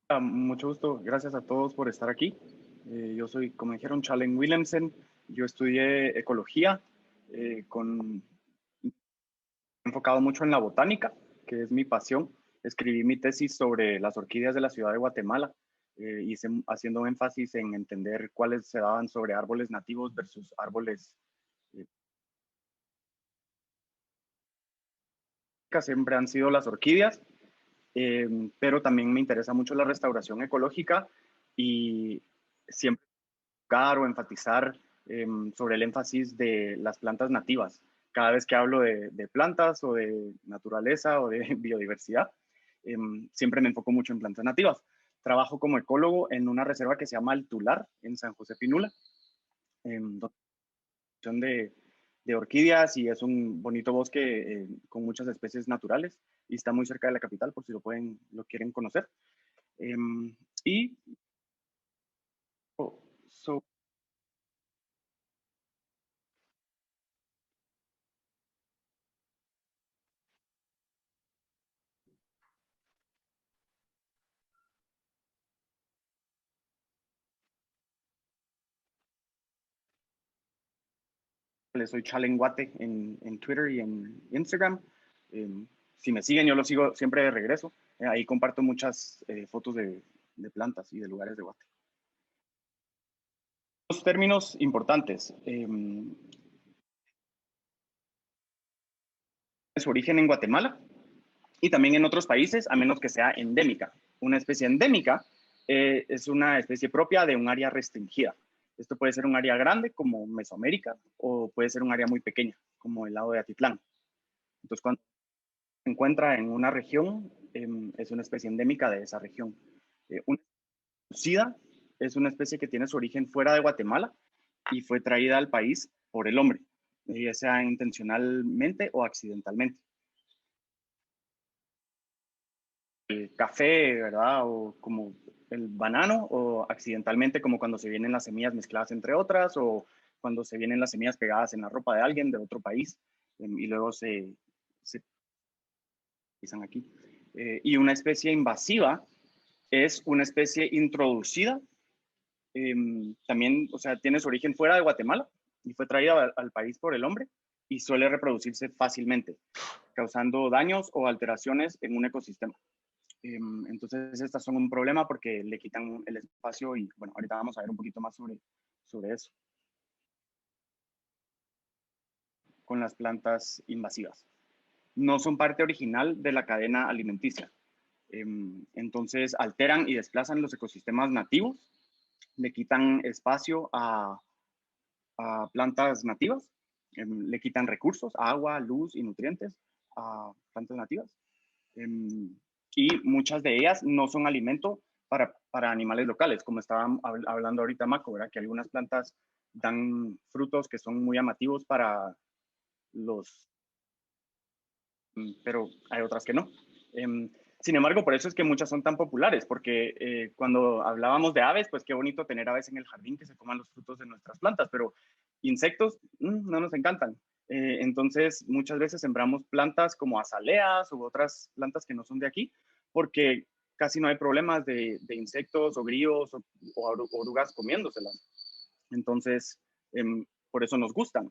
Mucho gusto, gracias a todos por estar aquí. Yo soy, como dijeron, Chalen Willemsen. Yo estudié ecología, con enfocado mucho en la botánica, que es mi pasión. Escribí mi tesis sobre las orquídeas de la ciudad de Guatemala, haciendo énfasis en entender cuáles se daban sobre árboles nativos versus árboles. Siempre han sido las orquídeas, pero también me interesa mucho la restauración ecológica y siempre o enfatizar sobre el énfasis de las plantas nativas. Cada vez que hablo de plantas o de naturaleza o de biodiversidad, siempre me enfoco mucho en plantas nativas. Trabajo como ecólogo en una reserva que se llama El Tular, en San José Pinula, de, de orquídeas, y es un bonito bosque con muchas especies naturales y está muy cerca de la capital por si lo quieren conocer. Y oh, so, soy Chalenguate en Twitter y en Instagram. Eh, si me siguen, yo lo sigo siempre de regreso. Ahí comparto muchas fotos de plantas y de lugares de Guate. Dos términos importantes. Su origen en Guatemala y también en otros países, a menos que sea endémica. Una especie endémica es una especie propia de un área restringida. Esto puede ser un área grande, como Mesoamérica, o puede ser un área muy pequeña, como el lado de Atitlán. Entonces, cuando se encuentra en una región, es una especie endémica de esa región. Una SIDA es una especie que tiene su origen fuera de Guatemala y fue traída al país por el hombre, ya sea intencionalmente o accidentalmente. El café, ¿verdad? O como el banano, o accidentalmente como cuando se vienen las semillas mezcladas entre otras, o cuando se vienen las semillas pegadas en la ropa de alguien de otro país, y luego se pisan aquí. Y una especie invasiva es una especie introducida, también, o sea, tiene su origen fuera de Guatemala y fue traída al país por el hombre y suele reproducirse fácilmente, causando daños o alteraciones en un ecosistema. Entonces, estas son un problema porque le quitan el espacio y, bueno, ahorita vamos a ver un poquito más sobre eso con las plantas invasivas. No son parte original de la cadena alimenticia. Entonces, alteran y desplazan los ecosistemas nativos, le quitan espacio a plantas nativas, le quitan recursos, agua, luz y nutrientes a plantas nativas. Y muchas de ellas no son alimento para animales locales, como estaban hablando ahorita Mako, ¿verdad? Que algunas plantas dan frutos que son muy llamativos para los, pero hay otras que no. Sin embargo, por eso es que muchas son tan populares, porque cuando hablábamos de aves, pues qué bonito tener aves en el jardín que se coman los frutos de nuestras plantas, pero insectos no nos encantan. Entonces, muchas veces sembramos plantas como azaleas u otras plantas que no son de aquí, porque casi no hay problemas de insectos o grillos o orugas comiéndoselas. Entonces, por eso nos gustan.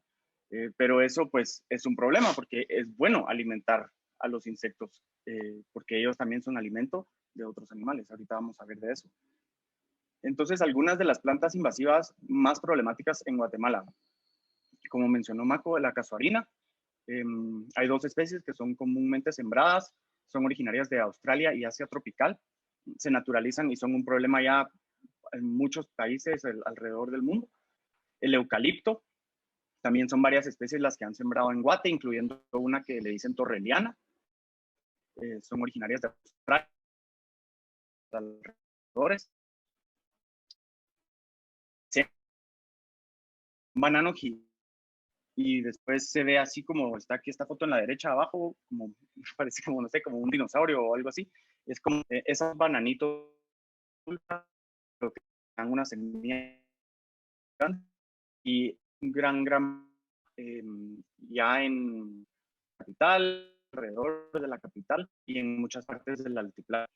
Pero eso pues es un problema porque es bueno alimentar a los insectos, porque ellos también son alimento de otros animales. Ahorita vamos a ver de eso. Entonces, algunas de las plantas invasivas más problemáticas en Guatemala, como mencionó Mako, la casuarina. Hay dos especies que son comúnmente sembradas, son originarias de Australia y Asia tropical. Se naturalizan y son un problema ya en muchos países alrededor del mundo. El eucalipto, también son varias especies las que han sembrado en Guate, incluyendo una que le dicen torreliana. Son originarias de Australia, alrededores. Un banano y después se ve así como está aquí esta foto en la derecha abajo, como parece como, no sé, como un dinosaurio o algo así. Es como esos bananitos que dan una semilla y un gran, ya en la capital, alrededor de la capital y en muchas partes del altiplano.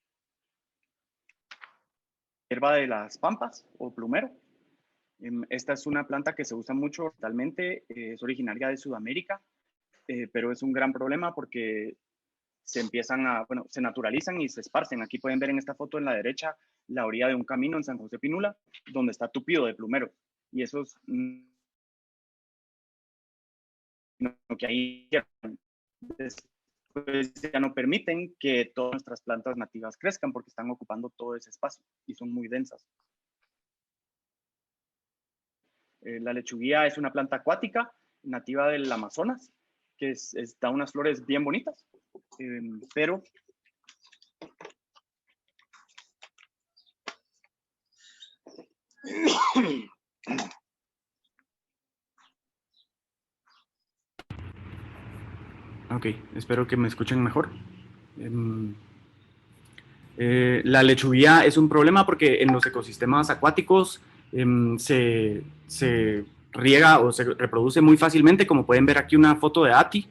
hierba de las pampas o plumero. Esta es una planta que se usa mucho actualmente, es originaria de Sudamérica, pero es un gran problema porque se naturalizan y se esparcen. Aquí pueden ver en esta foto en la derecha la orilla de un camino en San José Pinula, donde está tupido de plumero. Y esos que ahí después ya no permiten que todas nuestras plantas nativas crezcan porque están ocupando todo ese espacio y son muy densas. La lechuguilla es una planta acuática nativa del Amazonas, que da unas flores bien bonitas, pero Ok, espero que me escuchen mejor. La lechuguilla es un problema porque en los ecosistemas acuáticos se riega o se reproduce muy fácilmente, como pueden ver aquí una foto de Ati,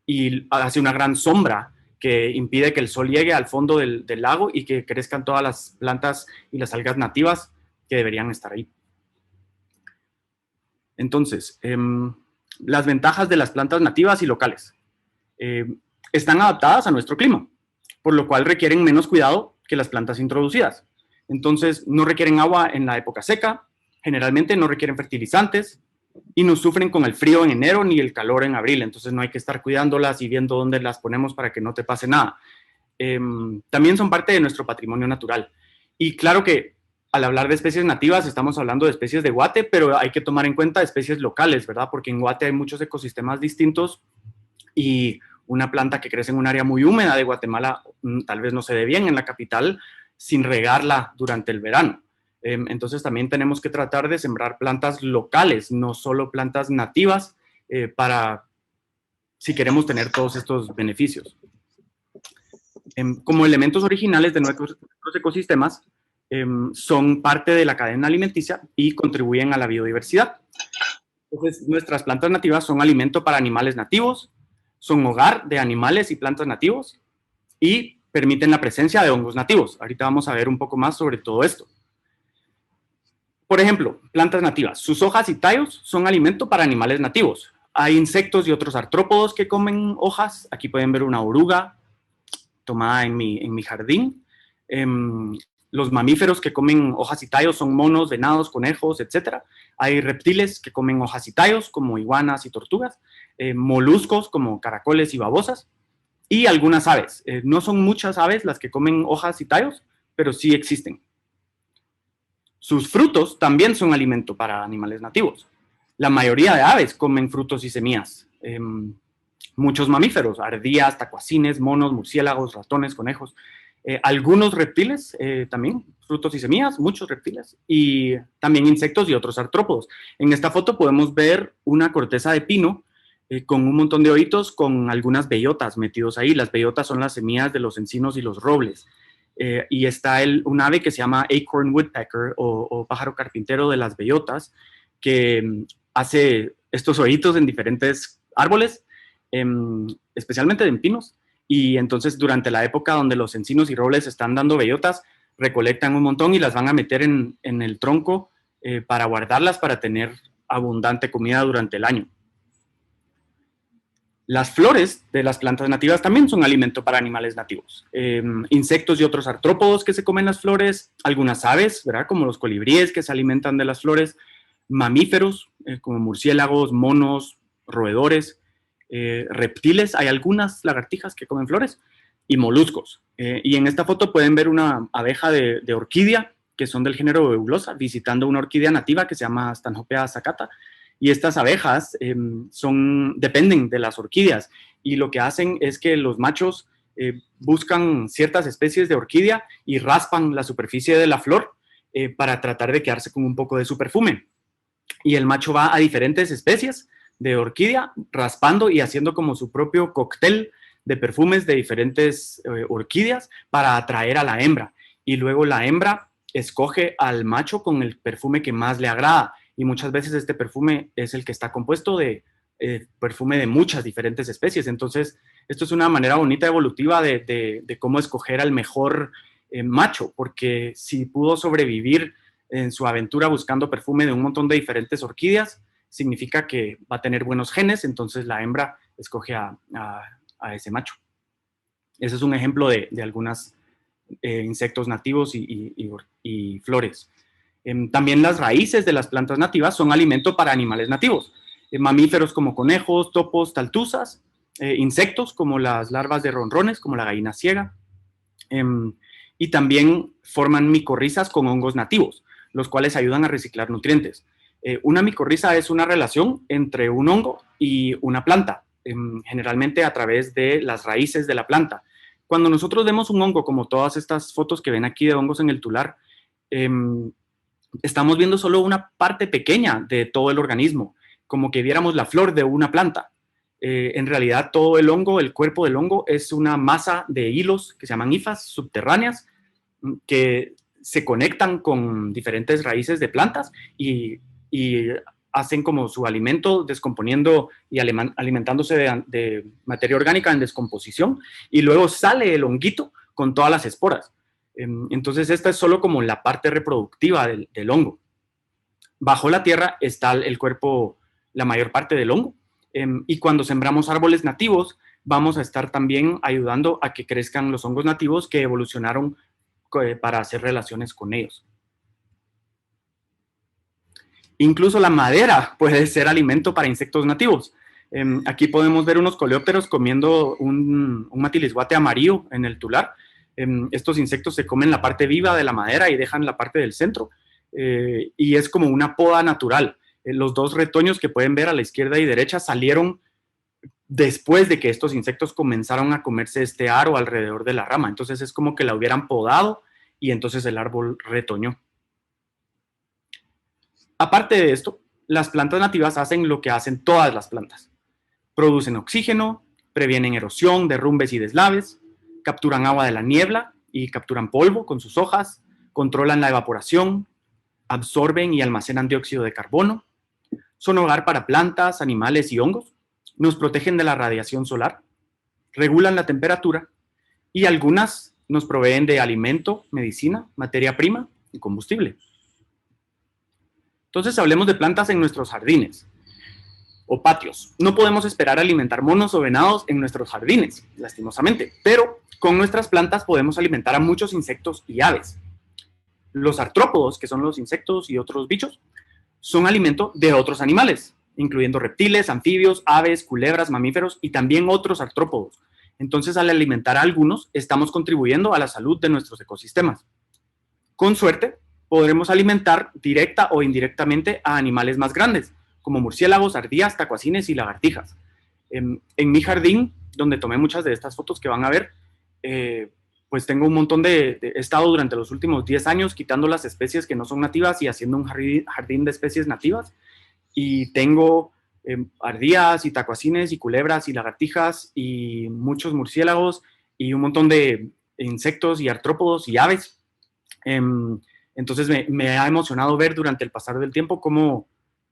y hace una gran sombra que impide que el sol llegue al fondo del lago y que crezcan todas las plantas y las algas nativas que deberían estar ahí. Entonces, las ventajas de las plantas nativas y locales. Están adaptadas a nuestro clima, por lo cual requieren menos cuidado que las plantas introducidas. Entonces, no requieren agua en la época seca, generalmente no requieren fertilizantes y no sufren con el frío en enero ni el calor en abril. Entonces, no hay que estar cuidándolas y viendo dónde las ponemos para que no te pase nada. También son parte de nuestro patrimonio natural. Y claro que al hablar de especies nativas estamos hablando de especies de Guate, pero hay que tomar en cuenta especies locales, ¿verdad? Porque en Guate hay muchos ecosistemas distintos y una planta que crece en un área muy húmeda de Guatemala tal vez no se dé bien en la capital sin regarla durante el verano. Entonces también tenemos que tratar de sembrar plantas locales, no solo plantas nativas, para si queremos tener todos estos beneficios. Como elementos originales de nuestros ecosistemas, son parte de la cadena alimenticia y contribuyen a la biodiversidad. Entonces, nuestras plantas nativas son alimento para animales nativos, son hogar de animales y plantas nativos y permiten la presencia de hongos nativos. Ahorita vamos a ver un poco más sobre todo esto. Por ejemplo, plantas nativas. Sus hojas y tallos son alimento para animales nativos. Hay insectos y otros artrópodos que comen hojas. Aquí pueden ver una oruga tomada en mi jardín. Los mamíferos que comen hojas y tallos son monos, venados, conejos, etc. Hay reptiles que comen hojas y tallos, como iguanas y tortugas, moluscos como caracoles y babosas, y algunas aves. No son muchas aves las que comen hojas y tallos, pero sí existen. Sus frutos también son alimento para animales nativos. La mayoría de aves comen frutos y semillas. Muchos mamíferos, ardillas, tacuacines, monos, murciélagos, ratones, conejos. Algunos reptiles también, frutos y semillas, muchos reptiles, y también insectos y otros artrópodos. En esta foto podemos ver una corteza de pino con un montón de hoyitos con algunas bellotas metidos ahí. Las bellotas son las semillas de los encinos y los robles. Y está un ave que se llama acorn woodpecker o pájaro carpintero de las bellotas, que hace estos hoyitos en diferentes árboles, especialmente en pinos. Y entonces durante la época donde los encinos y robles están dando bellotas, recolectan un montón y las van a meter en el tronco para guardarlas para tener abundante comida durante el año. Las flores de las plantas nativas también son alimento para animales nativos. Insectos y otros artrópodos que se comen las flores, algunas aves, ¿verdad? Como los colibríes que se alimentan de las flores, mamíferos como murciélagos, monos, roedores, reptiles, hay algunas lagartijas que comen flores, y moluscos. Y en esta foto pueden ver una abeja de orquídea, que son del género Eulosa, visitando una orquídea nativa que se llama Stanhopeia saccata. Y estas abejas dependen de las orquídeas, y lo que hacen es que los machos buscan ciertas especies de orquídea y raspan la superficie de la flor para tratar de quedarse con un poco de su perfume. Y el macho va a diferentes especies de orquídea, raspando y haciendo como su propio cóctel de perfumes de diferentes orquídeas para atraer a la hembra. Y luego la hembra escoge al macho con el perfume que más le agrada. Y muchas veces este perfume es el que está compuesto de perfume de muchas diferentes especies. Entonces, esto es una manera bonita evolutiva de cómo escoger al mejor macho, porque si pudo sobrevivir en su aventura buscando perfume de un montón de diferentes orquídeas, significa que va a tener buenos genes, entonces la hembra escoge a ese macho. Ese es un ejemplo de algunos insectos nativos y flores. También las raíces de las plantas nativas son alimento para animales nativos. Mamíferos como conejos, topos, taltuzas, insectos como las larvas de ronrones, como la gallina ciega, y también forman micorrizas con hongos nativos, los cuales ayudan a reciclar nutrientes. Una micorriza es una relación entre un hongo y una planta, generalmente a través de las raíces de la planta. Cuando nosotros vemos un hongo, como todas estas fotos que ven aquí de hongos en el tular, estamos viendo solo una parte pequeña de todo el organismo, como que viéramos la flor de una planta. En realidad todo el hongo, el cuerpo del hongo, es una masa de hilos que se llaman hifas subterráneas que se conectan con diferentes raíces de plantas y hacen como su alimento, descomponiendo y alimentándose de materia orgánica en descomposición, y luego sale el honguito con todas las esporas. Entonces esta es solo como la parte reproductiva del hongo. Bajo la tierra está el cuerpo, la mayor parte del hongo, y cuando sembramos árboles nativos vamos a estar también ayudando a que crezcan los hongos nativos que evolucionaron para hacer relaciones con ellos. Incluso la madera puede ser alimento para insectos nativos. Aquí podemos ver unos coleópteros comiendo un matilisguate amarillo en el tular. Estos insectos se comen la parte viva de la madera y dejan la parte del centro. Y es como una poda natural. Los dos retoños que pueden ver a la izquierda y derecha salieron después de que estos insectos comenzaron a comerse este aro alrededor de la rama. Entonces es como que la hubieran podado y entonces el árbol retoñó. Aparte de esto, las plantas nativas hacen lo que hacen todas las plantas. Producen oxígeno, previenen erosión, derrumbes y deslaves, capturan agua de la niebla y capturan polvo con sus hojas, controlan la evaporación, absorben y almacenan dióxido de carbono, son hogar para plantas, animales y hongos, nos protegen de la radiación solar, regulan la temperatura y algunas nos proveen de alimento, medicina, materia prima y combustible. Entonces hablemos de plantas en nuestros jardines o patios. No podemos esperar alimentar monos o venados en nuestros jardines, lastimosamente, pero con nuestras plantas podemos alimentar a muchos insectos y aves. Los artrópodos, que son los insectos y otros bichos, son alimento de otros animales, incluyendo reptiles, anfibios, aves, culebras, mamíferos y también otros artrópodos. Entonces, al alimentar a algunos, estamos contribuyendo a la salud de nuestros ecosistemas. Con suerte, podremos alimentar directa o indirectamente a animales más grandes, como murciélagos, ardillas, tacuacines y lagartijas. En mi jardín, donde tomé muchas de estas fotos que van a ver, pues tengo un montón he estado durante los últimos 10 años quitando las especies que no son nativas y haciendo un jardín de especies nativas. Y tengo ardillas y tacuacines y culebras y lagartijas y muchos murciélagos y un montón de insectos y artrópodos y aves. Entonces me ha emocionado ver durante el pasar del tiempo cómo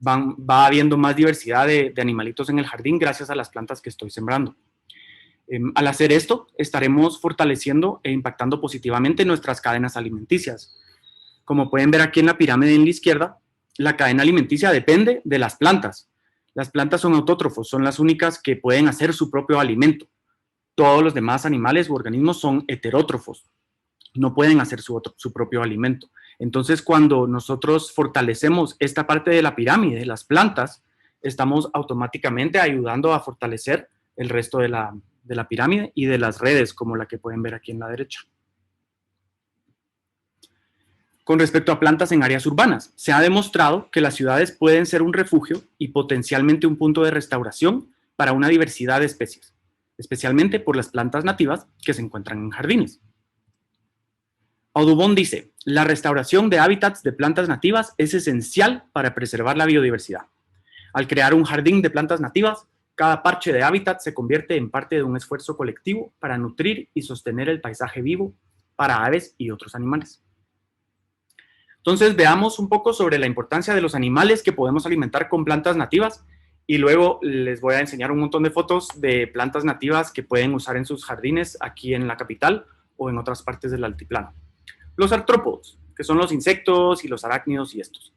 va habiendo más diversidad de animalitos en el jardín gracias a las plantas que estoy sembrando. Al hacer esto, estaremos fortaleciendo e impactando positivamente nuestras cadenas alimenticias. Como pueden ver aquí en la pirámide en la izquierda, la cadena alimenticia depende de las plantas. Las plantas son autótrofos, son las únicas que pueden hacer su propio alimento. Todos los demás animales u organismos son heterótrofos, no pueden hacer su propio alimento. Entonces, cuando nosotros fortalecemos esta parte de la pirámide, las plantas, estamos automáticamente ayudando a fortalecer el resto de la pirámide y de las redes, como la que pueden ver aquí en la derecha. Con respecto a plantas en áreas urbanas, se ha demostrado que las ciudades pueden ser un refugio y potencialmente un punto de restauración para una diversidad de especies, especialmente por las plantas nativas que se encuentran en jardines. Audubon dice, la restauración de hábitats de plantas nativas es esencial para preservar la biodiversidad. Al crear un jardín de plantas nativas, cada parche de hábitat se convierte en parte de un esfuerzo colectivo para nutrir y sostener el paisaje vivo para aves y otros animales. Entonces veamos un poco sobre la importancia de los animales que podemos alimentar con plantas nativas y luego les voy a enseñar un montón de fotos de plantas nativas que pueden usar en sus jardines aquí en la capital o en otras partes del altiplano. Los artrópodos, que son los insectos y los arácnidos y estos.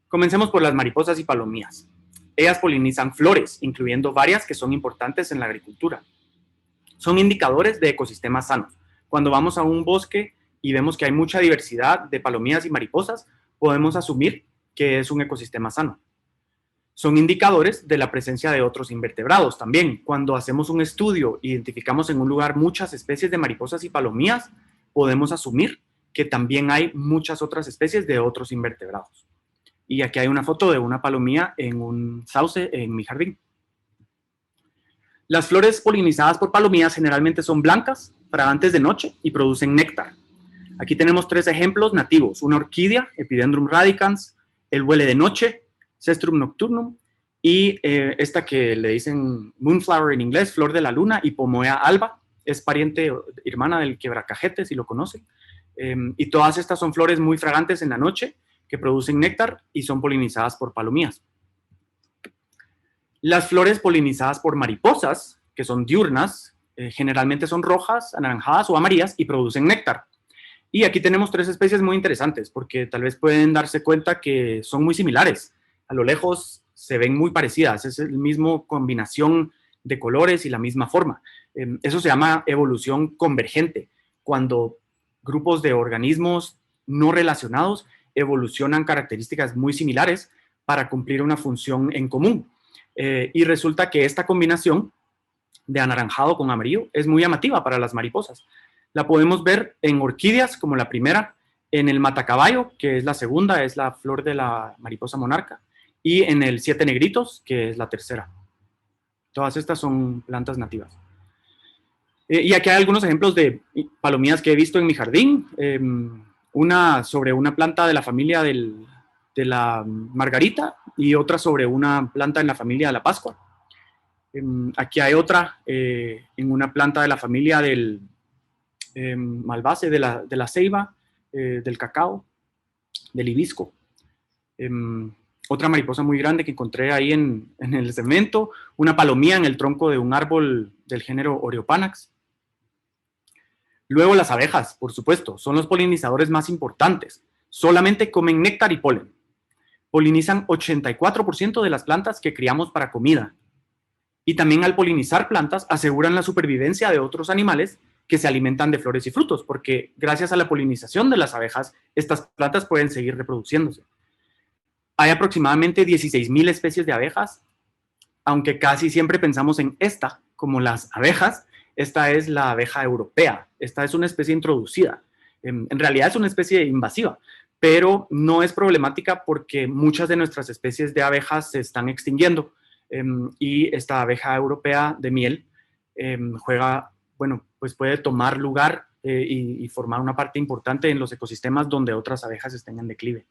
Comencemos por las mariposas y palomías. Ellas polinizan flores, incluyendo varias que son importantes en la agricultura. Son indicadores de ecosistemas sanos. Cuando vamos a un bosque y vemos que hay mucha diversidad de palomías y mariposas, podemos asumir que es un ecosistema sano. Son indicadores de la presencia de otros invertebrados también. Cuando hacemos un estudio, identificamos en un lugar muchas especies de mariposas y palomías, podemos asumir que también hay muchas otras especies de otros invertebrados. Y aquí hay una foto de una palomía en un sauce en mi jardín. Las flores polinizadas por palomías generalmente son blancas, fragantes de noche y producen néctar. Aquí tenemos 3 ejemplos nativos: una orquídea, Epidendrum radicans, el huele de noche, Cestrum nocturnum, y esta que le dicen moonflower en inglés, flor de la luna, y Pomoea alba, es pariente, hermana del quebracajete, si lo conocen. Y todas estas son flores muy fragantes en la noche, que producen néctar y son polinizadas por palomías. Las flores polinizadas por mariposas, que son diurnas, generalmente son rojas, anaranjadas o amarillas y producen néctar. Y aquí tenemos 3 especies muy interesantes, porque tal vez pueden darse cuenta que son muy similares. A lo lejos se ven muy parecidas, es la misma combinación de colores y la misma forma. Eso se llama evolución convergente, cuando grupos de organismos no relacionados evolucionan características muy similares para cumplir una función en común. Y resulta que esta combinación de anaranjado con amarillo es muy llamativa para las mariposas. La podemos ver en orquídeas, como la primera, en el matacaballo, que es la segunda, es la flor de la mariposa monarca, y en el 7 negritos, que es la tercera. Todas estas son plantas nativas. Y aquí hay algunos ejemplos de palomías que he visto en mi jardín. Una sobre una planta de la familia de la margarita y otra sobre una planta en la familia de la pascua. Aquí hay otra en una planta de la familia del malvace, de la ceiba, del cacao, del hibisco. Otra mariposa muy grande que encontré ahí en el cemento, una palomía en el tronco de un árbol del género Oreopanax. Luego las abejas, por supuesto, son los polinizadores más importantes. Solamente comen néctar y polen. Polinizan 84% de las plantas que criamos para comida. Y también al polinizar plantas aseguran la supervivencia de otros animales que se alimentan de flores y frutos, porque gracias a la polinización de las abejas, estas plantas pueden seguir reproduciéndose. Hay aproximadamente 16,000 especies de abejas, aunque casi siempre pensamos en esta como las abejas. Esta es la abeja europea. Esta es una especie introducida. En realidad es una especie invasiva, pero no es problemática porque muchas de nuestras especies de abejas se están extinguiendo. Y esta abeja europea de miel pues puede tomar lugar y formar una parte importante en los ecosistemas donde otras abejas estén en declive.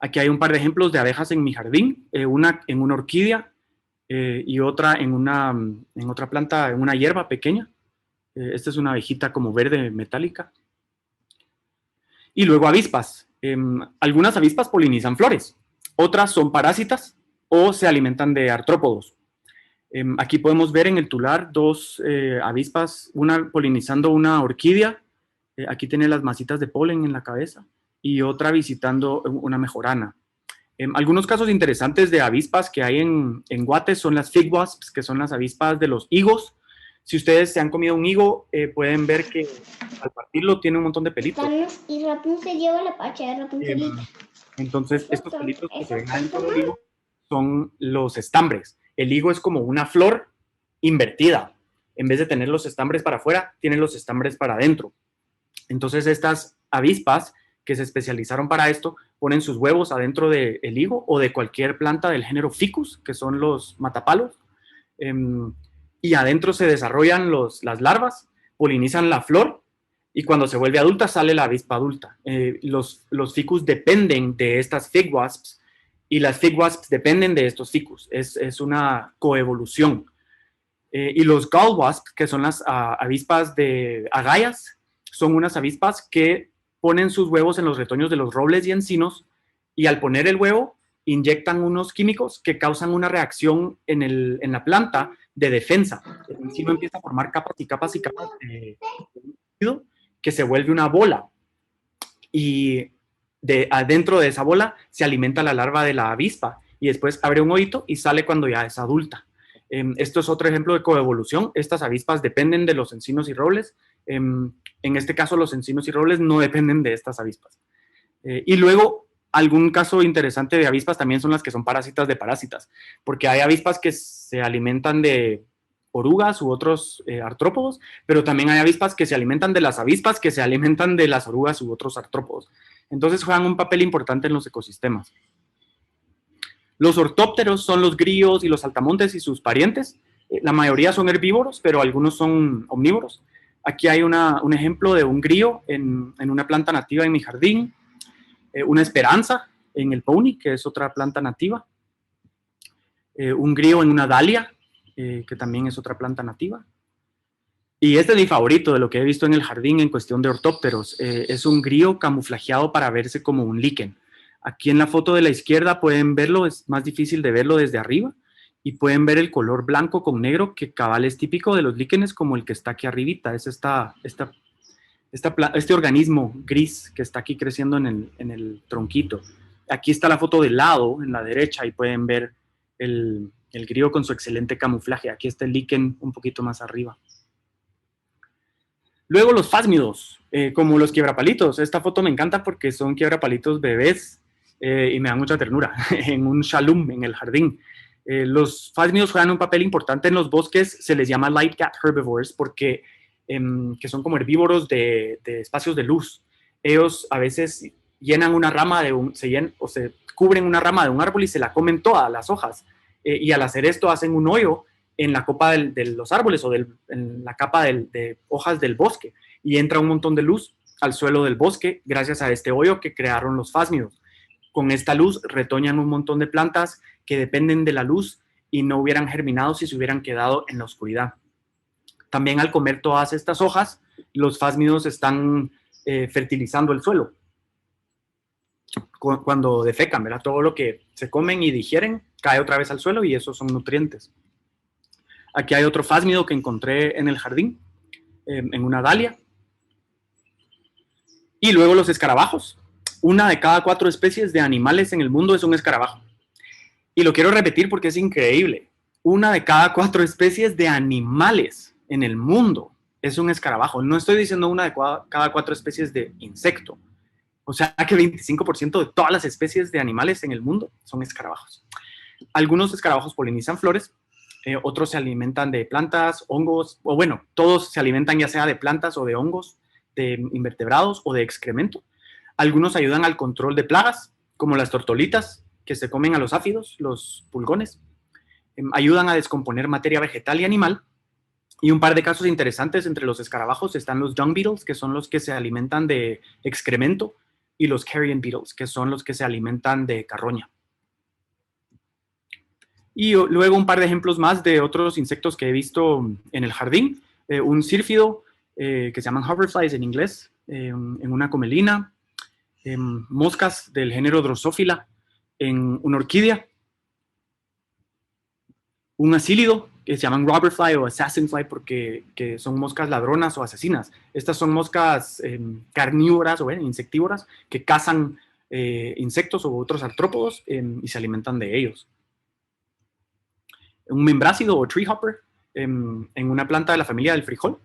Aquí hay un par de ejemplos de abejas en mi jardín, una en una orquídea y otra en otra planta, en una hierba pequeña. Esta es una abejita como verde metálica. Y luego avispas. Algunas avispas polinizan flores, otras son parásitas o se alimentan de artrópodos. Aquí podemos ver en el tular 2 avispas, una polinizando una orquídea, aquí tiene las masitas de polen en la cabeza, y otra visitando una mejorana. Algunos casos interesantes de avispas que hay en Guate son las fig wasps, que son las avispas de los higos. Si ustedes se han comido un higo, pueden ver que al partirlo tiene un montón de pelitos. Y Rapunzel lleva la pacha de Rapunzelita. Entonces, estos pelitos que se ven adentro del higo son los estambres. El higo es como una flor invertida. En vez de tener los estambres para afuera, tienen los estambres para adentro. Entonces, estas avispas que se especializaron para esto, ponen sus huevos adentro del higo o de cualquier planta del género Ficus, que son los matapalos, y adentro se desarrollan las larvas, polinizan la flor, y cuando se vuelve adulta sale la avispa adulta. Los ficus dependen de estas fig wasps, y las fig wasps dependen de estos ficus. Es una coevolución. Y los gall wasps, que son las avispas de agallas, son unas avispas que ponen sus huevos en los retoños de los robles y encinos, y al poner el huevo inyectan unos químicos que causan una reacción en la planta de defensa. El encino empieza a formar capas y capas y capas de líquido que se vuelve una bola y adentro de esa bola se alimenta la larva de la avispa y después abre un hoyito y sale cuando ya es adulta. Esto es otro ejemplo de coevolución. Estas avispas dependen de los encinos y robles. En este caso, los encinos y robles no dependen de estas avispas. Y luego, algún caso interesante de avispas también son las que son parásitas de parásitas, porque hay avispas que se alimentan de orugas u otros artrópodos, pero también hay avispas que se alimentan de las avispas que se alimentan de las orugas u otros artrópodos. Entonces juegan un papel importante en los ecosistemas. Los ortópteros son los grillos y los saltamontes y sus parientes. La mayoría son herbívoros, pero algunos son omnívoros. Aquí hay un ejemplo de un grillo en una planta nativa en mi jardín, una esperanza en el pony, que es otra planta nativa, un grillo en una dalia, que también es otra planta nativa. Y este es mi favorito de lo que he visto en el jardín en cuestión de ortópteros. Es un grillo camuflajeado para verse como un líquen. Aquí en la foto de la izquierda pueden verlo, es más difícil de verlo desde arriba, y pueden ver el color blanco con negro que cabal es típico de los líquenes, como el que está aquí arribita. Es este organismo gris que está aquí creciendo en el tronquito. Aquí está la foto del lado, en la derecha, y pueden ver el grillo con su excelente camuflaje. Aquí está el líquen un poquito más arriba. Luego los fásmidos, como los quiebrapalitos. Esta foto me encanta porque son quiebrapalitos bebés y me da mucha ternura en un shalom en el jardín. Los fásmidos juegan un papel importante en los bosques. Se les llama light gap herbivores porque que son como herbívoros de espacios de luz. Ellos a veces llenan una rama se cubren una rama de un árbol y se la comen todas las hojas. Y al hacer esto hacen un hoyo en la copa de los árboles o en la capa de hojas del bosque y entra un montón de luz al suelo del bosque gracias a este hoyo que crearon los fásmidos. Con esta luz retoñan un montón de plantas que dependen de la luz y no hubieran germinado si se hubieran quedado en la oscuridad. También al comer todas estas hojas, los fásmidos están fertilizando el suelo. Cuando defecan, ¿verdad? Todo lo que se comen y digieren cae otra vez al suelo y esos son nutrientes. Aquí hay otro fásmido que encontré en el jardín, en una dalia. Y luego los escarabajos. 1 de cada 4 especies de animales en el mundo es un escarabajo. Y lo quiero repetir porque es increíble. 1 de cada 4 especies de animales en el mundo es un escarabajo. No estoy diciendo 1 de cada 4 especies de insecto. O sea que 25% de todas las especies de animales en el mundo son escarabajos. Algunos escarabajos polinizan flores, otros se alimentan de plantas, hongos, o bueno, todos se alimentan ya sea de plantas o de hongos, de invertebrados o de excremento. Algunos ayudan al control de plagas, como las tortolitas, que se comen a los áfidos, los pulgones. Ayudan a descomponer materia vegetal y animal. Y un par de casos interesantes entre los escarabajos están los dung beetles, que son los que se alimentan de excremento, y los carrion beetles, que son los que se alimentan de carroña. Y luego un par de ejemplos más de otros insectos que he visto en el jardín. Un sírfido que se llaman hoverflies en inglés, en una comelina. Moscas del género Drosophila en una orquídea. Un asílido que se llaman robberfly o assassin fly porque son moscas ladronas o asesinas. Estas son moscas carnívoras o insectívoras que cazan insectos u otros artrópodos y se alimentan de ellos. Un membrácido o tree hopper en una planta de la familia del frijol.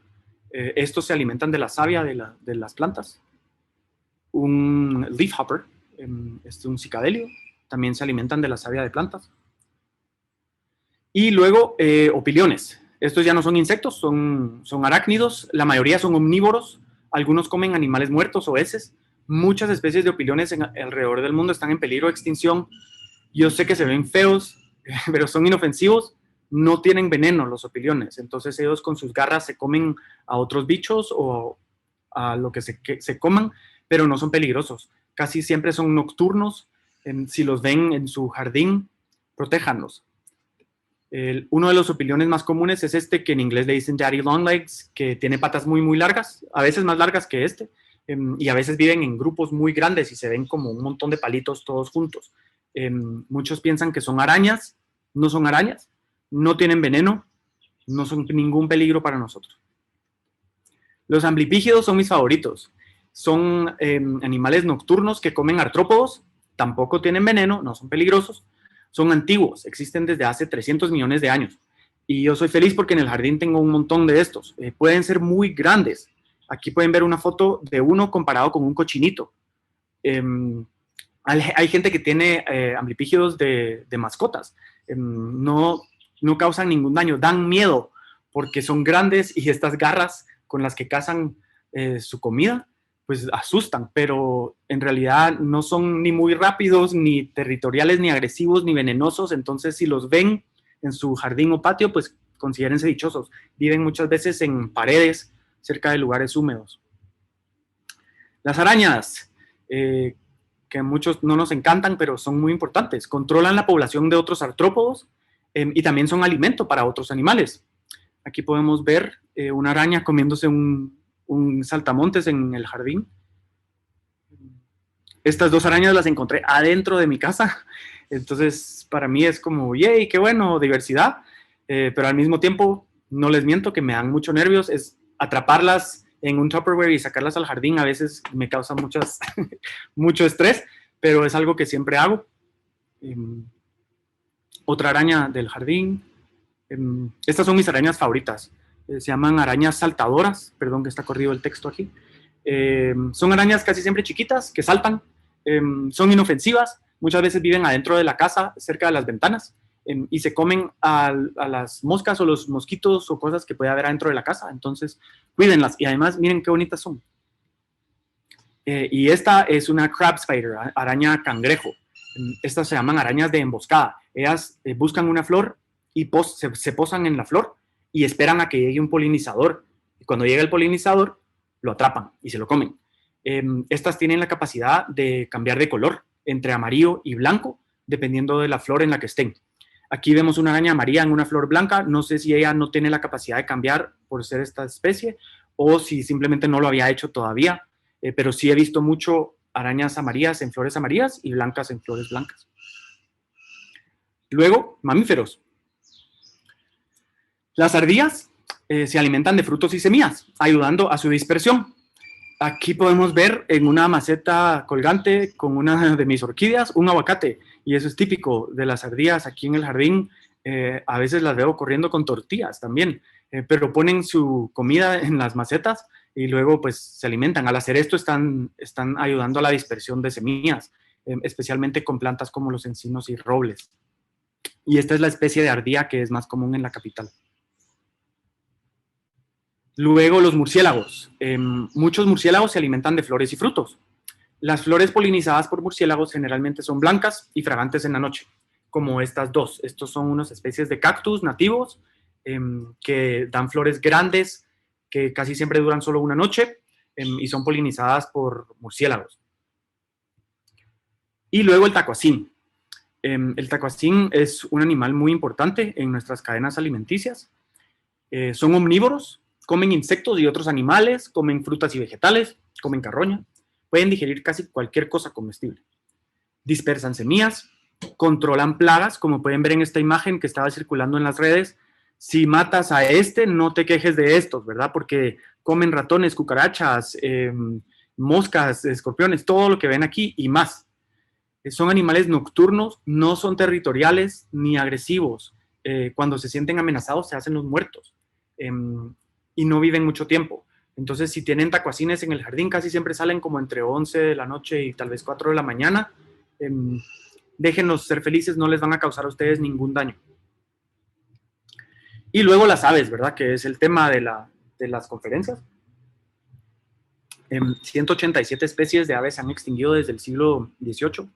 Estos se alimentan de la savia de las plantas. Un leafhopper, un cicadelio, también se alimentan de la savia de plantas. Y luego opiliones. Estos ya no son insectos, son arácnidos. La mayoría son omnívoros. Algunos comen animales muertos o heces. Muchas especies de opiliones alrededor del mundo están en peligro de extinción. Yo sé que se ven feos, pero son inofensivos. No tienen veneno los opiliones. Entonces ellos con sus garras se comen a otros bichos o a lo que se coman, pero no son peligrosos. Casi siempre son nocturnos. Si los ven en su jardín, protéjanlos. Uno de los opiliones más comunes es este, que en inglés le dicen daddy long legs, que tiene patas muy, muy largas, a veces más largas que este, y a veces viven en grupos muy grandes y se ven como un montón de palitos todos juntos. Muchos piensan que son arañas, no son arañas, no tienen veneno, no son ningún peligro para nosotros. Los amblipígidos son mis favoritos. Son animales nocturnos que comen artrópodos, tampoco tienen veneno, no son peligrosos, son antiguos, existen desde hace 300 millones de años. Y yo soy feliz porque en el jardín tengo un montón de estos. Pueden ser muy grandes. Aquí pueden ver una foto de uno comparado con un cochinito. Hay gente que tiene amblipígidos de mascotas. No causan ningún daño, dan miedo porque son grandes y estas garras con las que cazan su comida, pues asustan, pero en realidad no son ni muy rápidos, ni territoriales, ni agresivos, ni venenosos. Entonces, si los ven en su jardín o patio, pues considérense dichosos. Viven muchas veces en paredes, cerca de lugares húmedos. Las arañas, que muchos no nos encantan, pero son muy importantes. Controlan la población de otros artrópodos y también son alimento para otros animales. Aquí podemos ver una araña comiéndose un saltamontes en el jardín. Estas dos arañas las encontré adentro de mi casa. Entonces, para mí es como, yay, qué bueno, diversidad. Pero al mismo tiempo, no les miento que me dan mucho nervios. Es atraparlas en un Tupperware y sacarlas al jardín. A veces me causa mucho estrés, pero es algo que siempre hago. Otra araña del jardín. Estas son mis arañas favoritas. Se llaman arañas saltadoras. Perdón que está corrido el texto aquí. Son arañas casi siempre chiquitas que saltan. Son inofensivas. Muchas veces viven adentro de la casa, cerca de las ventanas, y se comen a las moscas o los mosquitos o cosas que puede haber adentro de la casa. Entonces, cuídenlas. Y además, miren qué bonitas son. Y esta es una crab spider, araña cangrejo. Estas se llaman arañas de emboscada. Ellas buscan una flor y se posan en la flor y esperan a que llegue un polinizador. Y cuando llega el polinizador, lo atrapan y se lo comen. Estas tienen la capacidad de cambiar de color entre amarillo y blanco, dependiendo de la flor en la que estén. Aquí vemos una araña amarilla en una flor blanca. No sé si ella no tiene la capacidad de cambiar por ser esta especie o si simplemente no lo había hecho todavía, pero sí he visto mucho arañas amarillas en flores amarillas y blancas en flores blancas. Luego, mamíferos. Las ardillas se alimentan de frutos y semillas, ayudando a su dispersión. Aquí podemos ver en una maceta colgante con una de mis orquídeas un aguacate, y eso es típico de las ardillas aquí en el jardín. A veces las veo corriendo con tortillas también, pero ponen su comida en las macetas y luego pues se alimentan. Al hacer esto están ayudando a la dispersión de semillas, especialmente con plantas como los encinos y robles. Y esta es la especie de ardilla que es más común en la capital. Luego los murciélagos. Muchos murciélagos se alimentan de flores y frutos. Las flores polinizadas por murciélagos generalmente son blancas y fragantes en la noche, como estas dos. Estos son unas especies de cactus nativos que dan flores grandes que casi siempre duran solo una noche y son polinizadas por murciélagos. Y luego el tacuacín. El tacuacín es un animal muy importante en nuestras cadenas alimenticias. Son omnívoros. Comen insectos y otros animales, comen frutas y vegetales, comen carroña, pueden digerir casi cualquier cosa comestible. Dispersan semillas, controlan plagas, como pueden ver en esta imagen que estaba circulando en las redes. Si matas a no te quejes de estos, ¿verdad? Porque comen ratones, cucarachas, moscas, escorpiones, todo lo que ven aquí y más. Son animales nocturnos, no son territoriales ni agresivos. Cuando se sienten amenazados se hacen los muertos. Y no viven mucho tiempo. Entonces, si tienen tacuacines en el jardín, casi siempre salen como entre 11 de la noche y tal vez 4 de la mañana. Déjenlos ser felices, no les van a causar a ustedes ningún daño. Y luego las aves, ¿verdad? Que es el tema de las conferencias. 187 especies de aves se han extinguido desde el siglo XVIII.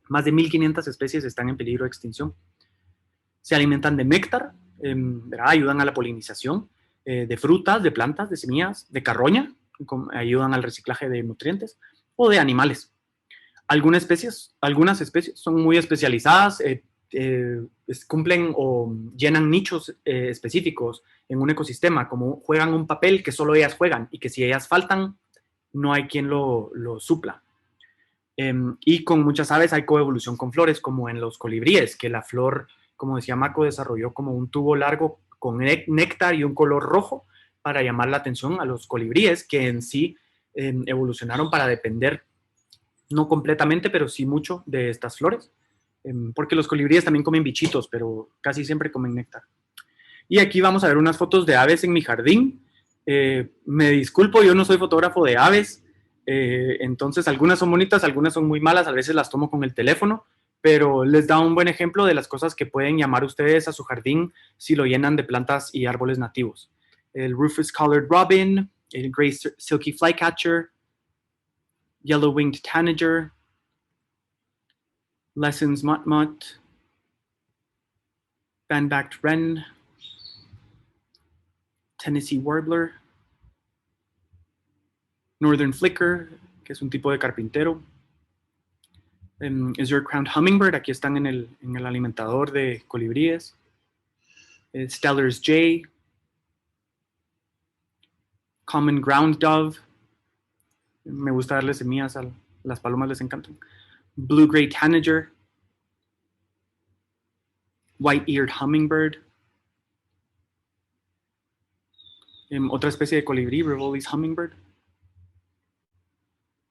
Más de 1.500 especies están en peligro de extinción. Se alimentan de néctar, ¿verdad? Ayudan a la polinización. De frutas, de plantas, de semillas, de carroña, ayudan al reciclaje de nutrientes, o de animales. Algunas especies son muy especializadas, cumplen o llenan nichos específicos en un ecosistema, como juegan un papel que solo ellas juegan, y que si ellas faltan, no hay quien lo supla. Y con muchas aves hay coevolución con flores, como en los colibríes, que la flor, como decía Mako, desarrolló como un tubo largo con néctar y un color rojo, para llamar la atención a los colibríes, que en sí evolucionaron para depender, no completamente, pero sí mucho de estas flores, porque los colibríes también comen bichitos, pero casi siempre comen néctar. Y aquí vamos a ver unas fotos de aves en mi jardín. Me disculpo, yo no soy fotógrafo de aves, entonces algunas son bonitas, algunas son muy malas, a veces las tomo con el teléfono, pero les da un buen ejemplo de las cosas que pueden llamar ustedes a su jardín si lo llenan de plantas y árboles nativos. El Rufous Collared Robin, el Gray Silky Flycatcher, Yellow-Winged Tanager, Lessons Motmot, Fan-Backed Wren, Tennessee Warbler, Northern Flicker, que es un tipo de carpintero, Azure Crowned Hummingbird, aquí están en el alimentador de colibríes, Stellar's Jay, Common Ground Dove, me gusta darle semillas a las palomas, les encantan, Blue-Gray Tanager, White-Eared Hummingbird, otra especie de colibrí, Rivoli's Hummingbird,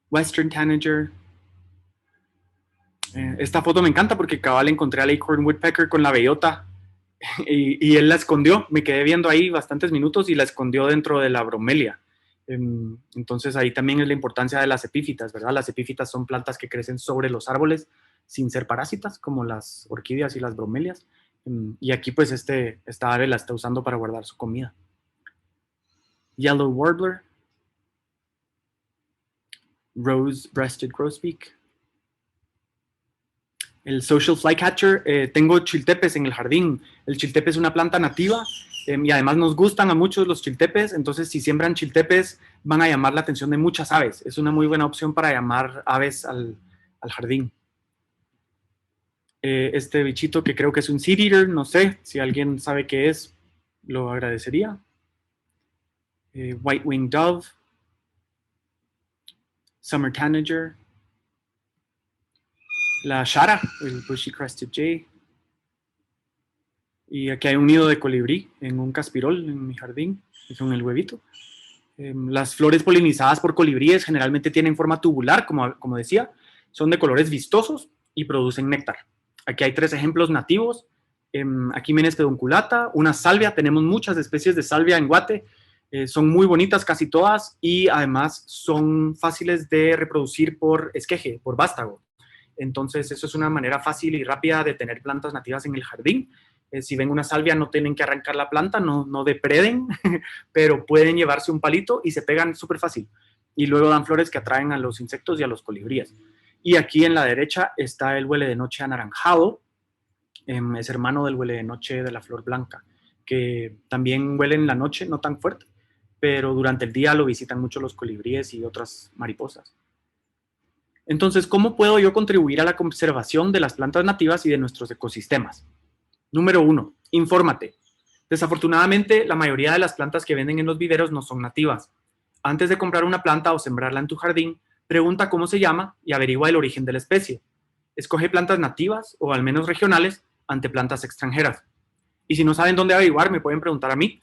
Western Tanager. Esta foto me encanta porque cabal encontré al Acorn Woodpecker con la bellota y él la escondió. Me quedé viendo ahí bastantes minutos y la escondió dentro de la bromelia. Entonces ahí también es la importancia de las epífitas, ¿verdad? Las epífitas son plantas que crecen sobre los árboles sin ser parásitas, como las orquídeas y las bromelias. Y aquí pues esta ave la está usando para guardar su comida. Yellow Warbler, Rose-Breasted Grosbeak, el Social Flycatcher. Tengo chiltepes en el jardín. El chiltepe es una planta nativa y además nos gustan a muchos los chiltepes, entonces si siembran chiltepes van a llamar la atención de muchas aves. Es una muy buena opción para llamar aves al jardín. Este bichito que creo que es un seed eater, no sé, si alguien sabe qué es, lo agradecería. White Winged Dove, Summer Tanager, la Shara, el Bushy Crested Jay. Y aquí hay un nido de colibrí en un caspirol en mi jardín, con el huevito. Las flores polinizadas por colibríes generalmente tienen forma tubular, como decía, son de colores vistosos y producen néctar. Aquí hay 3 ejemplos nativos. Achimenes pedunculata, una salvia, tenemos muchas especies de salvia en Guate, son muy bonitas casi todas y además son fáciles de reproducir por esqueje, por vástago. Entonces eso es una manera fácil y rápida de tener plantas nativas en el jardín. Si ven una salvia no tienen que arrancar la planta, no depreden, pero pueden llevarse un palito y se pegan súper fácil. Y luego dan flores que atraen a los insectos y a los colibríes. Y aquí en la derecha está el huele de noche anaranjado, es hermano del huele de noche de la flor blanca, que también huele en la noche, no tan fuerte, pero durante el día lo visitan mucho los colibríes y otras mariposas. Entonces, ¿cómo puedo yo contribuir a la conservación de las plantas nativas y de nuestros ecosistemas? Número 1, infórmate. Desafortunadamente, la mayoría de las plantas que venden en los viveros no son nativas. Antes de comprar una planta o sembrarla en tu jardín, pregunta cómo se llama y averigua el origen de la especie. Escoge plantas nativas o al menos regionales ante plantas extranjeras. Y si no saben dónde averiguar, me pueden preguntar a mí.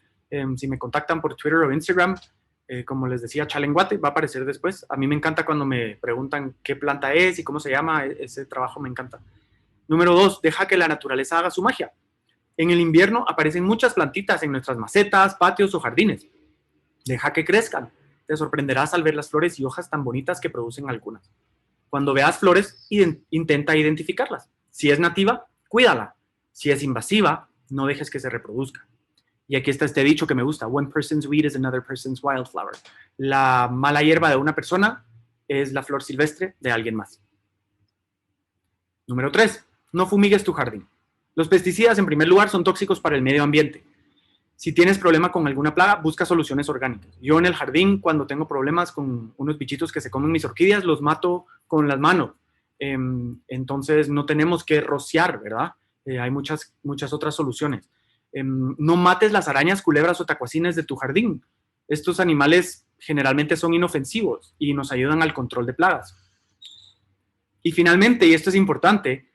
Si me contactan por Twitter o Instagram, como les decía, Chalenguate, va a aparecer después. A mí me encanta cuando me preguntan qué planta es y cómo se llama, ese trabajo me encanta. Número 2, deja que la naturaleza haga su magia. En el invierno aparecen muchas plantitas en nuestras macetas, patios o jardines. Deja que crezcan. Te sorprenderás al ver las flores y hojas tan bonitas que producen algunas. Cuando veas flores, intenta identificarlas. Si es nativa, cuídala. Si es invasiva, no dejes que se reproduzca. Y aquí está este dicho que me gusta. One person's weed is another person's wildflower. La mala hierba de una persona es la flor silvestre de alguien más. Número 3. No fumigues tu jardín. Los pesticidas, en primer lugar, son tóxicos para el medio ambiente. Si tienes problema con alguna plaga, busca soluciones orgánicas. Yo en el jardín, cuando tengo problemas con unos bichitos que se comen mis orquídeas, los mato con las manos. Entonces, no tenemos que rociar, ¿verdad? Hay muchas otras soluciones. No mates las arañas, culebras o tacuacines de tu jardín. Estos animales generalmente son inofensivos y nos ayudan al control de plagas. Y finalmente, y esto es importante,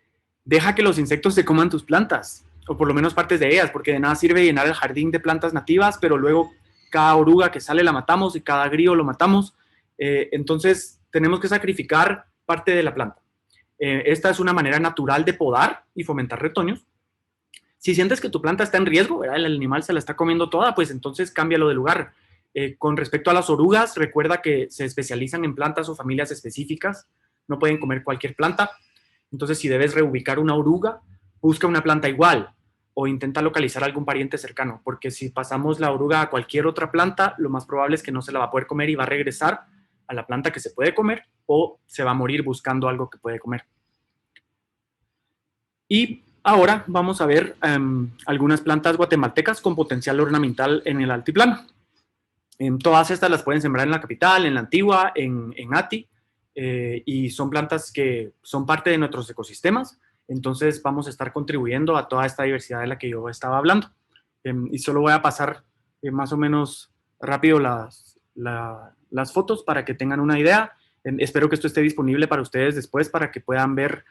deja que los insectos se coman tus plantas, o por lo menos partes de ellas, porque de nada sirve llenar el jardín de plantas nativas, pero luego cada oruga que sale la matamos y cada grillo lo matamos. Entonces tenemos que sacrificar parte de la planta. Esta es una manera natural de podar y fomentar retoños. Si sientes que tu planta está en riesgo, ¿verdad? El animal se la está comiendo toda, pues entonces cámbialo de lugar. Con respecto a las orugas, recuerda que se especializan en plantas o familias específicas. No pueden comer cualquier planta. Entonces, si debes reubicar una oruga, busca una planta igual o intenta localizar algún pariente cercano, porque si pasamos la oruga a cualquier otra planta, lo más probable es que no se la va a poder comer y va a regresar a la planta que se puede comer o se va a morir buscando algo que puede comer. Y ahora vamos a ver algunas plantas guatemaltecas con potencial ornamental en el altiplano. Todas estas las pueden sembrar en la capital, en la Antigua, en Ati, y son plantas que son parte de nuestros ecosistemas. Entonces vamos a estar contribuyendo a toda esta diversidad de la que yo estaba hablando. Y solo voy a pasar más o menos rápido las fotos para que tengan una idea. Espero que esto esté disponible para ustedes después para que puedan ver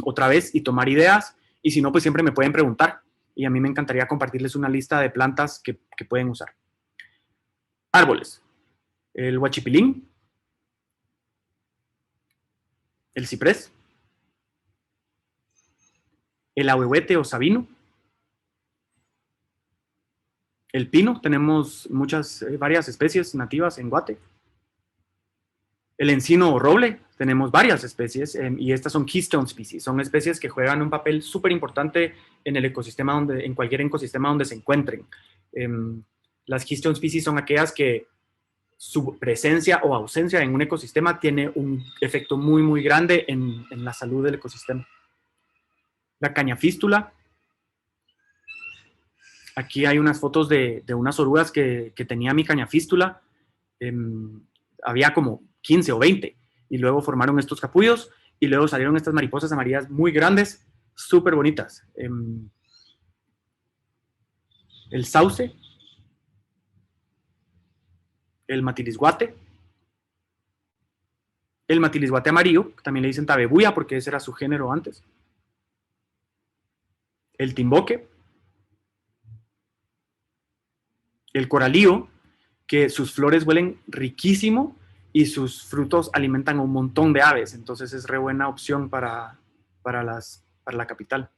otra vez y tomar ideas. Y si no, pues siempre me pueden preguntar. Y a mí me encantaría compartirles una lista de plantas que pueden usar. Árboles. El huachipilín. El ciprés. El ahuehuete o sabino. El pino. Tenemos varias especies nativas en Guate. El encino o roble. Tenemos varias especies y estas son keystone species. Son especies que juegan un papel súper importante en el ecosistema, en cualquier ecosistema donde se encuentren. Las keystone species son aquellas que su presencia o ausencia en un ecosistema tiene un efecto muy, muy grande en la salud del ecosistema. La cañafístula. Aquí hay unas fotos de unas orugas que tenía mi cañafístula. Había como 15 o 20 y luego formaron estos capullos y luego salieron estas mariposas amarillas muy grandes, súper bonitas. El sauce. El matilisguate. El matilisguate amarillo, que también le dicen tabebuya porque ese era su género antes. El timboque. El coralío, que sus flores huelen riquísimo y sus frutos alimentan a un montón de aves, entonces es re buena opción para la capital.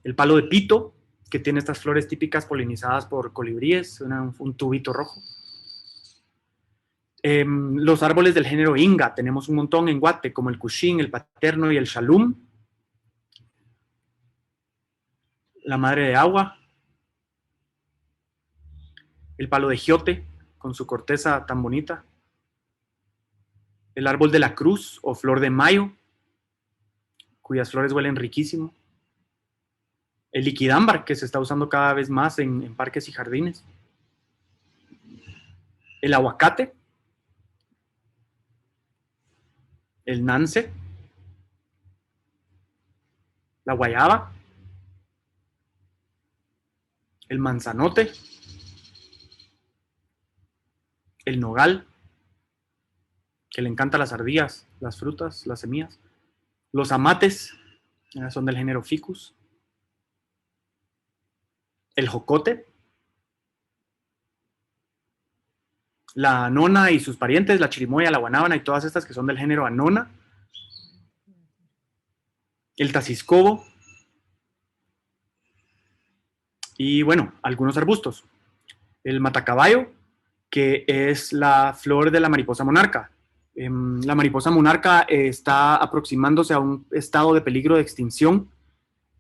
El palo de pito, que tiene estas flores típicas polinizadas por colibríes, un tubito rojo. Los árboles del género Inga, tenemos un montón en Guate, como el cuchín, el paterno y el shalum. La madre de agua. El palo de giote, con su corteza tan bonita. El árbol de la cruz o flor de mayo, cuyas flores huelen riquísimo. El liquidámbar, que se está usando cada vez más en parques y jardines. El aguacate. El nance. La guayaba. El manzanote. El nogal, que le encanta las ardillas, las frutas, las semillas. Los amates, son del género ficus. El jocote. La anona y sus parientes, la chirimoya, la guanábana y todas estas que son del género anona. El taciscobo. Y bueno, algunos arbustos. El matacaballo, que es la flor de la mariposa monarca. La mariposa monarca está aproximándose a un estado de peligro de extinción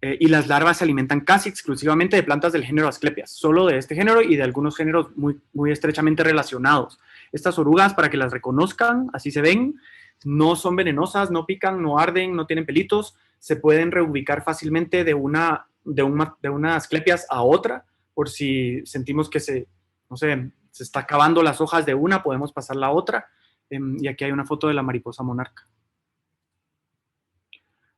y las larvas se alimentan casi exclusivamente de plantas del género Asclepias, solo de este género y de algunos géneros muy, muy estrechamente relacionados. Estas orugas, para que las reconozcan, así se ven, no son venenosas, no pican, no arden, no tienen pelitos, se pueden reubicar fácilmente de una Asclepias a otra, por si sentimos que se está acabando las hojas de una, podemos pasar la otra. Y aquí hay una foto de la mariposa monarca.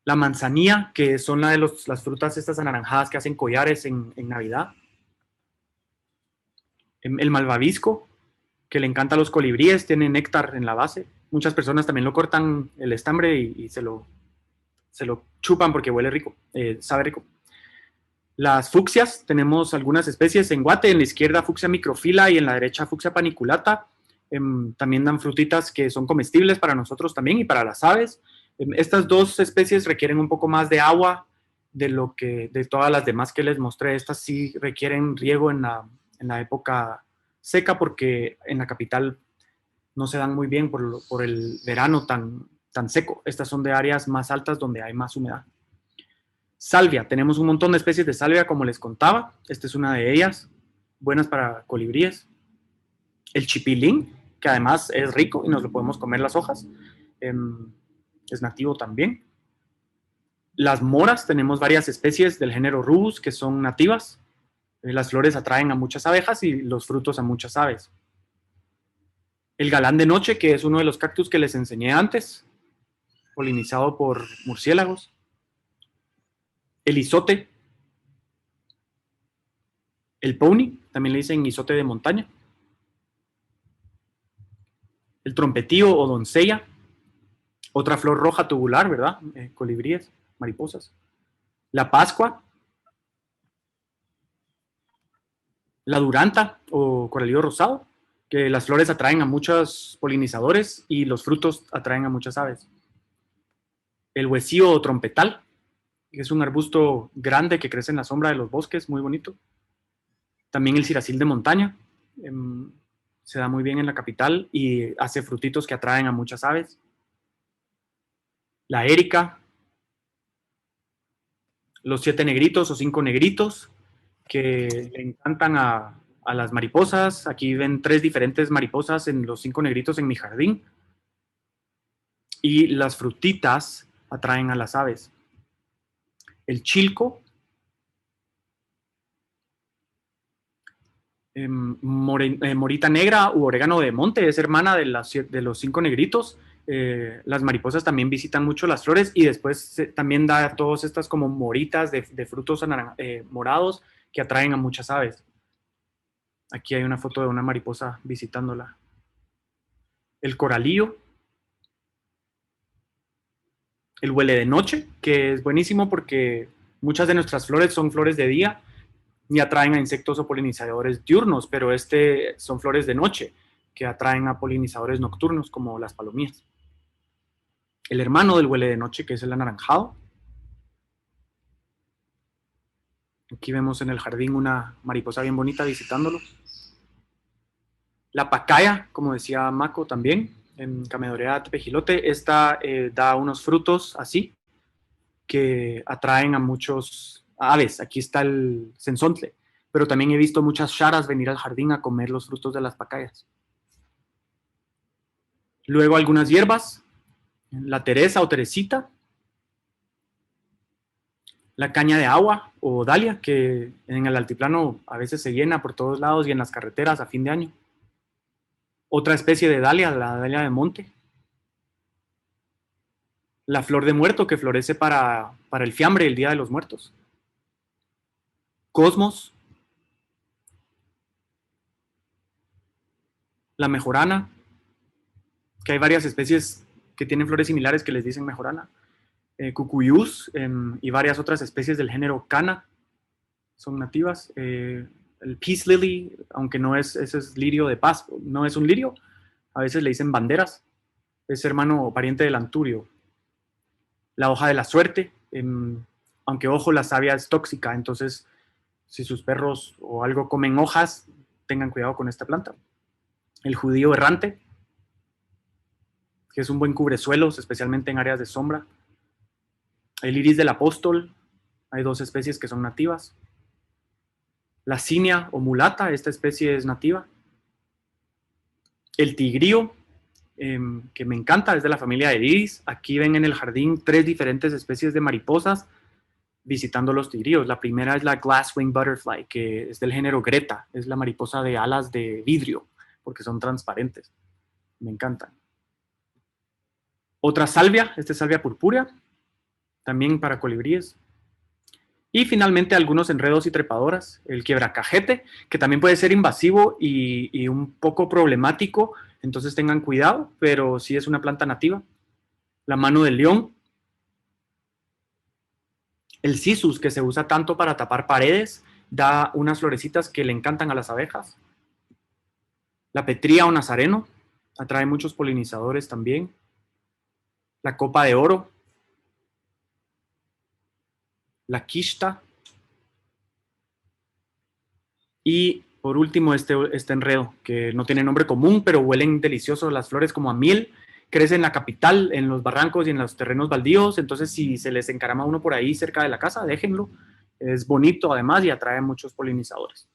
La manzanilla, que son las frutas estas anaranjadas que hacen collares en Navidad. El malvavisco, que le encanta a los colibríes, tiene néctar en la base. Muchas personas también lo cortan el estambre y se lo chupan porque huele rico, sabe rico. Las fucsias, tenemos algunas especies en Guate, en la izquierda fucsia microfila y en la derecha fucsia paniculata. También dan frutitas que son comestibles para nosotros también y para las aves. Estas dos especies requieren un poco más de agua de todas las demás que les mostré. Estas sí requieren riego en la época seca porque en la capital no se dan muy bien por el verano tan seco. Estas son de áreas más altas donde hay más humedad. Salvia, tenemos un montón de especies de salvia como les contaba. Esta es una de ellas, buenas para colibríes. El chipilín, que además es rico y nos lo podemos comer las hojas, es nativo también. Las moras, tenemos varias especies del género Rubus que son nativas. Las flores atraen a muchas abejas y los frutos a muchas aves. El galán de noche, que es uno de los cactus que les enseñé antes, polinizado por murciélagos. El isote. El pony, también le dicen isote de montaña. El trompetío o doncella. Otra flor roja tubular, ¿verdad? Colibríes, mariposas. La pascua. La duranta o coralillo rosado, que las flores atraen a muchos polinizadores y los frutos atraen a muchas aves. El huesío o trompetal, que es un arbusto grande que crece en la sombra de los bosques, muy bonito. También el ciracil de montaña, se da muy bien en la capital y hace frutitos que atraen a muchas aves. La érica, los 7 negritos o 5 negritos, que le encantan a las mariposas. Aquí ven 3 diferentes mariposas en los 5 negritos en mi jardín. Y las frutitas atraen a las aves. El chilco, morita negra u orégano de monte, es hermana de los 5 negritos. Las mariposas también visitan mucho las flores y después también da todas estas como moritas de frutos morados que atraen a muchas aves. Aquí hay una foto de una mariposa visitándola. El coralillo. El huele de noche, que es buenísimo porque muchas de nuestras flores son flores de día y atraen a insectos o polinizadores diurnos, pero son flores de noche que atraen a polinizadores nocturnos como las palomías. El hermano del huele de noche, que es el anaranjado. Aquí vemos en el jardín una mariposa bien bonita visitándolo. La pacaya, como decía Mako también, en Camedorea tepejilote, esta da unos frutos así que atraen a muchos aves. Aquí está el censontle, pero también he visto muchas charas venir al jardín a comer los frutos de las pacayas. Luego algunas hierbas, la teresa o teresita, la caña de agua o dalia, que en el altiplano a veces se llena por todos lados y en las carreteras a fin de año. Otra especie de dalia, la dalia de monte. La flor de muerto, que florece para el fiambre, el Día de los Muertos. Cosmos. La mejorana, que hay varias especies que tienen flores similares que les dicen mejorana. Cucuyús y varias otras especies del género cana son nativas. El peace lily, aunque ese es lirio de paz, no es un lirio, a veces le dicen banderas, es hermano o pariente del anturio. La hoja de la suerte, aunque ojo, la savia es tóxica, entonces si sus perros o algo comen hojas, tengan cuidado con esta planta. El judío errante, que es un buen cubresuelos, especialmente en áreas de sombra. El iris del apóstol, hay 2 especies que son nativas. La cinia o mulata, esta especie es nativa. El tigrío, que me encanta, es de la familia de iris. Aquí ven en el jardín 3 diferentes especies de mariposas visitando los tigríos. La primera es la glasswing butterfly, que es del género Greta, es la mariposa de alas de vidrio, porque son transparentes. Me encantan. Otra salvia, esta es salvia purpúrea, también para colibríes. Y finalmente algunos enredos y trepadoras, el quiebracajete, que también puede ser invasivo y un poco problemático, entonces tengan cuidado, pero sí es una planta nativa. La mano del león, El cissus, que se usa tanto para tapar paredes, da unas florecitas que le encantan a las abejas. La petría o nazareno atrae muchos polinizadores también. La copa de oro. La quista. Y por último, este enredo, que no tiene nombre común, pero huelen delicioso las flores como a miel. Crece en la capital, en los barrancos y en los terrenos baldíos. Entonces, si se les encarama uno por ahí cerca de la casa, déjenlo. Es bonito además y atrae muchos polinizadores.